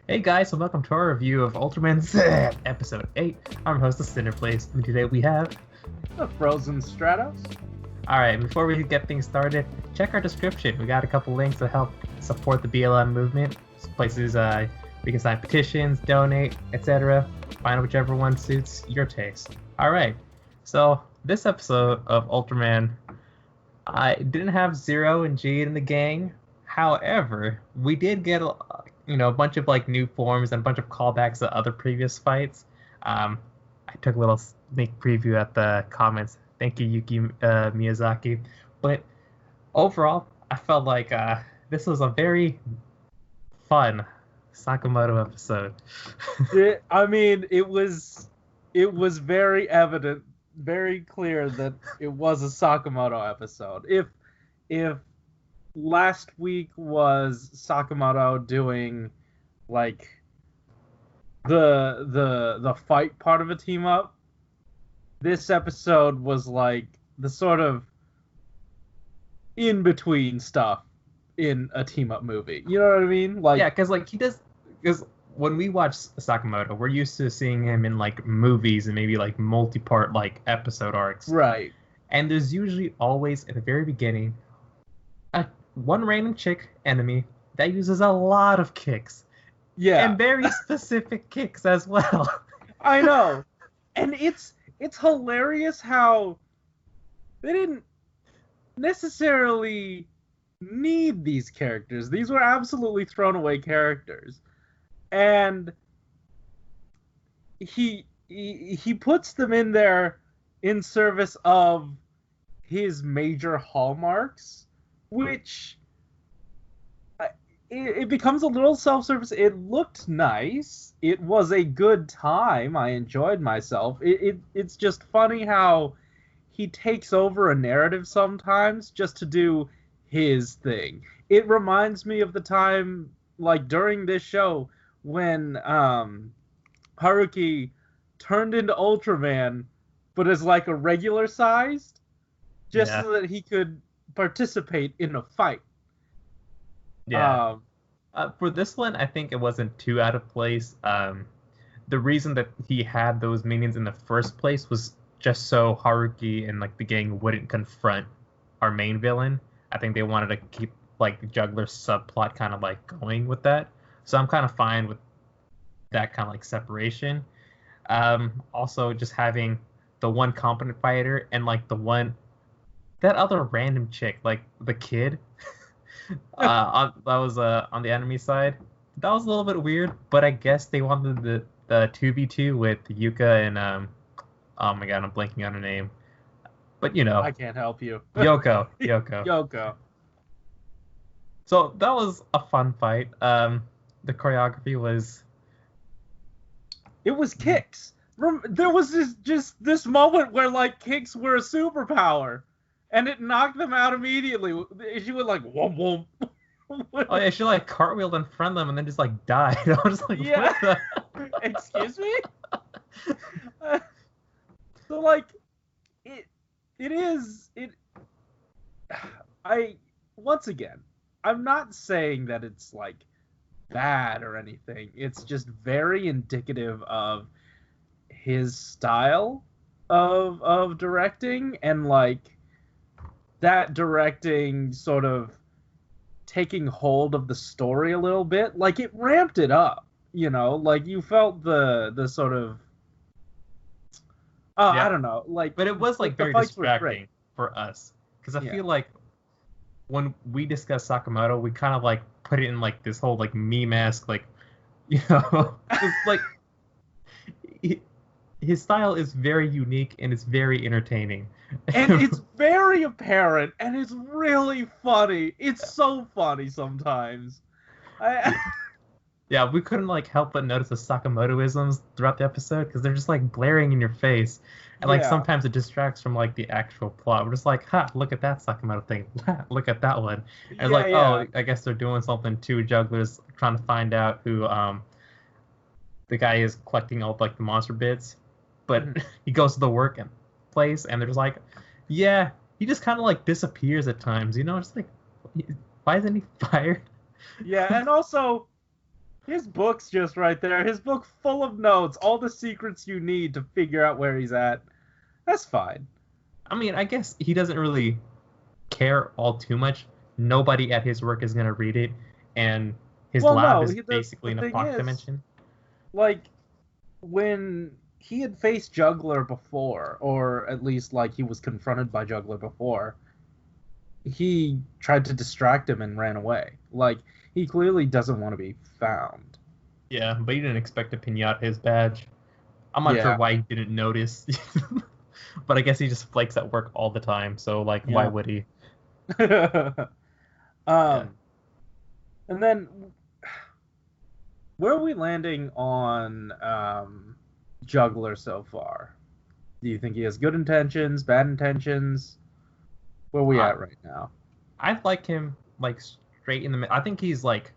Hey guys, and welcome to our review of Ultraman Zett, Episode 8. I'm host of Cinder Blaze, and today we have... The Frozen Stratos. Alright, before we get things started, check our description. We got a couple links to help support the BLM movement. Places we can sign petitions, donate, etc. Find whichever one suits your taste. Alright, so this episode of Ultraman, I didn't have Zero and Jade in the gang. However, we did get a bunch of new forms and a bunch of callbacks to other previous fights. I took a little sneak preview at the comments. Thank you, Yuki Miyazaki. But overall, I felt like this was a very fun Sakamoto episode. It was very evident, very clear that it was a Sakamoto episode. If last week was Sakamoto doing the fight part of a team up, this episode was the sort of in between stuff in a team up movie. You know what I mean? Because when we watch Sakamoto, we're used to seeing him in movies and maybe multi-part episode arcs. Right. And there's usually always at the very beginning one random chick enemy that uses a lot of kicks. Yeah. And very specific kicks as well. I know. And it's hilarious how they didn't necessarily need these characters. These were absolutely thrown away characters. And he puts them in there in service of his major hallmarks, which it becomes a little self-service. It looked nice. It was a good time. I enjoyed myself. It's just funny how he takes over a narrative sometimes just to do his thing. It reminds me of the time, during this show, when Haruki turned into Ultraman, but as a regular sized, just so that he could participate in a fight. Yeah. For this one, I think it wasn't too out of place. The reason that he had those minions in the first place was just so Haruki and the gang wouldn't confront our main villain. I think they wanted to keep the juggler subplot kind of going with that. So I'm kind of fine with that kind of separation. Also, just having the one competent fighter and that other random chick, the kid, that was on the enemy side. That was a little bit weird, but I guess they wanted the 2v2 with Yuka and oh my god, I'm blanking on her name. But I can't help you. Yoko. So that was a fun fight. The choreography was... It was kicks. There was this moment where kicks were a superpower. And it knocked them out immediately. She went whoop whoop. Oh yeah, she cartwheeled in front of them and then just died. I was just yeah. What the... Excuse me? So once again, I'm not saying that it's bad or anything. It's just very indicative of his style of directing, and that directing sort of taking hold of the story a little bit. It ramped it up, you felt the sort of I don't know, but it was very distracting for us, because I feel when we discuss Sakamoto, we kind of put it in this whole meme-esque his style is very unique and it's very entertaining. And it's very apparent, and it's really funny. It's so funny sometimes. Yeah, we couldn't help but notice the Sakamoto-isms throughout the episode, because they're just glaring in your face. And sometimes it distracts from the actual plot. We're just ha, look at that Sakamoto thing. Look at that one. And oh, I guess they're doing something to jugglers, trying to find out who the guy is collecting all the monster bits. But he goes to the work place, and they're just yeah, he just kind of disappears at times, just why isn't he fired? Yeah, and also His book's just right there. His book full of notes, all the secrets you need to figure out where he's at. That's fine. I mean, I guess he doesn't really care all too much. Nobody at his work is gonna read it, and his lab is basically in a pocket dimension. Like, when he had faced Juggler before, or at least like he was confronted by Juggler before, he tried to distract him and ran away. Like, he clearly doesn't want to be found. Yeah, but he didn't expect to pinata his badge. I'm not sure why he didn't notice. But I guess he just flakes at work all the time, so like why would he? And then where are we landing on Juggler so far? Do you think he has good intentions, bad intentions? Where are we at right now? I like him like straight in the middle. I think he's like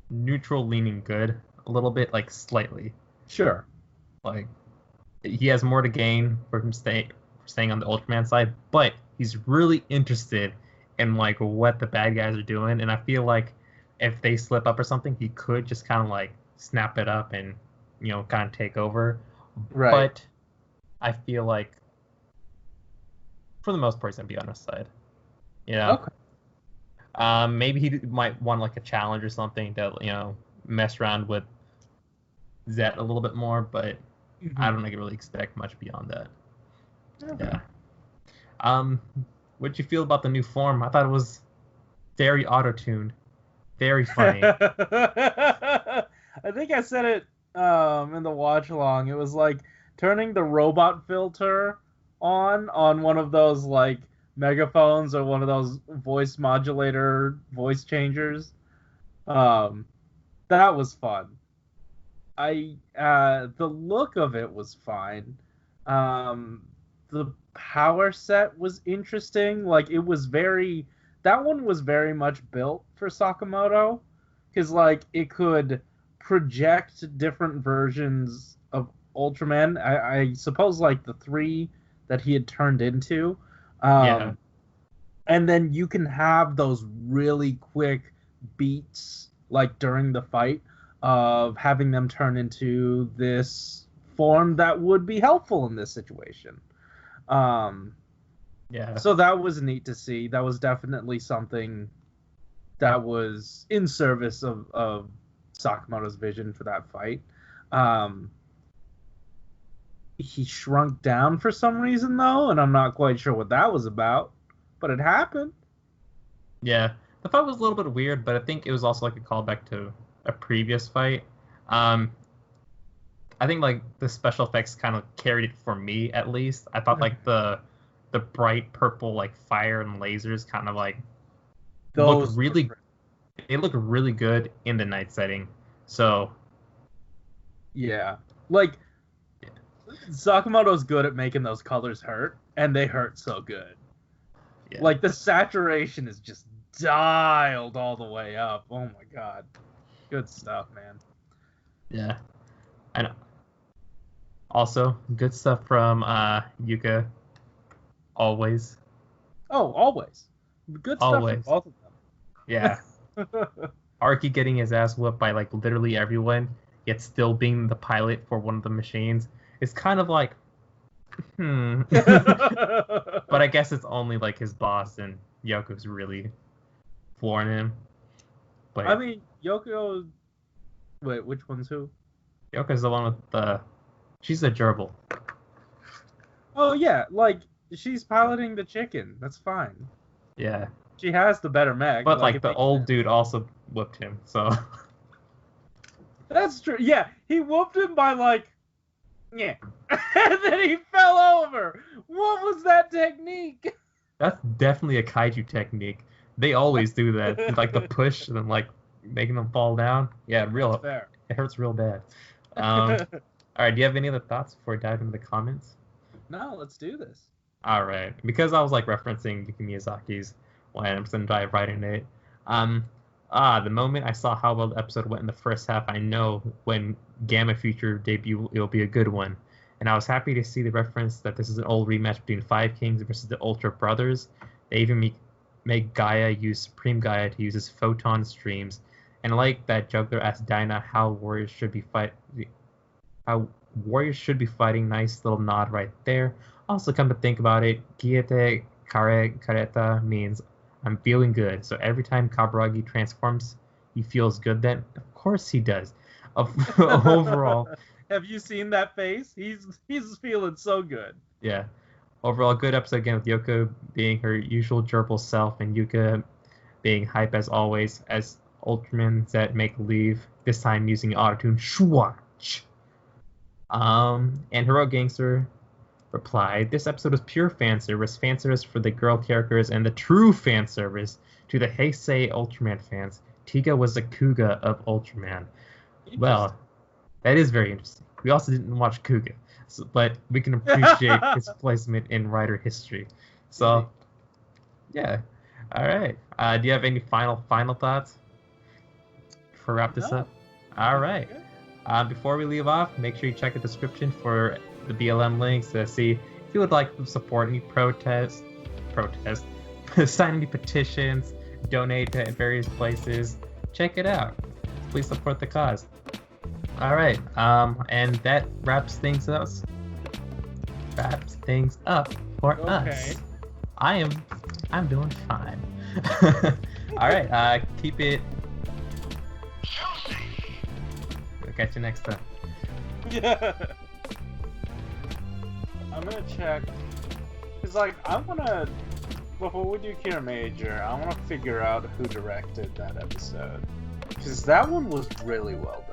neutral leaning good a little bit, like slightly. Sure. Like he has more to gain for him staying on the Ultraman side, but he's really interested in like what the bad guys are doing, and I feel like if they slip up or something, he could just kind of like snap it up and kind of take over. Right. But I feel like for the most part, he's gonna be on his side. Okay. Maybe he might want like a challenge or something to mess around with Zett a little bit more, but I don't really expect much beyond that. Okay. Yeah. What'd you feel about the new form? I thought it was very auto-tuned, very funny. I think I said it in the watch along. It was like turning the robot filter on one of those like megaphones or one of those voice modulator voice changers. That was fun. The look of it was fine. The power set was interesting. Like that one was very much built for Sakamoto, because like it could project different versions of Ultraman. I suppose like the 3 that he had turned into. And then you can have those really quick beats like during the fight of having them turn into this form that would be helpful in this situation. So that was neat to see. That was definitely something that was in service of Sakamoto's vision for that fight. He shrunk down for some reason though, and I'm not quite sure what that was about, but it happened. Yeah, the fight was a little bit weird, but I think it was also like a callback to a previous fight. I think like the special effects kind of carried it for me, at least. I thought like the bright purple like fire and lasers kind of like look really good in the night setting. So yeah, like Sakamoto's good at making those colors hurt, and they hurt so good. Yeah. Like the saturation is just dialed all the way up. Oh my god, good stuff, man. Yeah, I know. Also, good stuff from Yuka. Always. Oh, always. Good stuff from both of them. Yeah. Arky getting his ass whooped by like literally everyone, yet still being the pilot for one of the machines. It's kind of like, But I guess it's only like his boss, and Yoko's really flooring him. But I mean, Yoko. Wait, which one's who? Yoko's the one with the. She's a gerbil. Oh yeah, like she's piloting the chicken. That's fine. Yeah. She has the better mech. But like the old dude also whooped him, so. That's true. Yeah, he whooped him by like. Yeah. And then he fell over. What was that technique? That's definitely a kaiju technique. They always do that. Like the push and then like making them fall down. Yeah, fair. It hurts real bad. All right, do you have any other thoughts before I dive into the comments? No, let's do this. All right, because I was like referencing Yuki Miyazaki's one, I'm just gonna dive right into it. The moment I saw how well the episode went in the first half, I know when Gamma Future debut, it'll be a good one. And I was happy to see the reference that this is an old rematch between Five Kings versus the Ultra Brothers. They even make Gaia use Supreme Gaia to use his photon streams And I like that Juggler asked Dinah how warriors should be fighting. Nice little nod right there. Also, come to think about it, Giete Careta means I'm feeling good. So every time Kaburagi transforms, he feels good then? Of course he does. Overall, have you seen that face? He's feeling so good. Yeah. Overall, good episode again with Yoko being her usual gerbil self and Yuka being hype as always as Ultraman Zett make leave, this time using autotune Schwatch. And Heroic Gangster replied, this episode was pure fan service for the girl characters and the true fan service to the Heisei Ultraman fans. Tiga was the Kuga of Ultraman. Well, that is very interesting. We also didn't watch Kuga, but we can appreciate his placement in writer history. So, yeah. All right. Do you have any final thoughts before we wrap this up? All right. Before we leave off, make sure you check the description for the BLM links to see if you would like to support any protest, sign any petitions, donate to various places. Check it out. Please support the cause. All right. And that wraps things up for us. I'm doing fine. All right. Keep it. We'll catch you next time. Yeah. I'm gonna check. It's like before we do Kira Major, I wanna figure out who directed that episode. Because that one was really well done.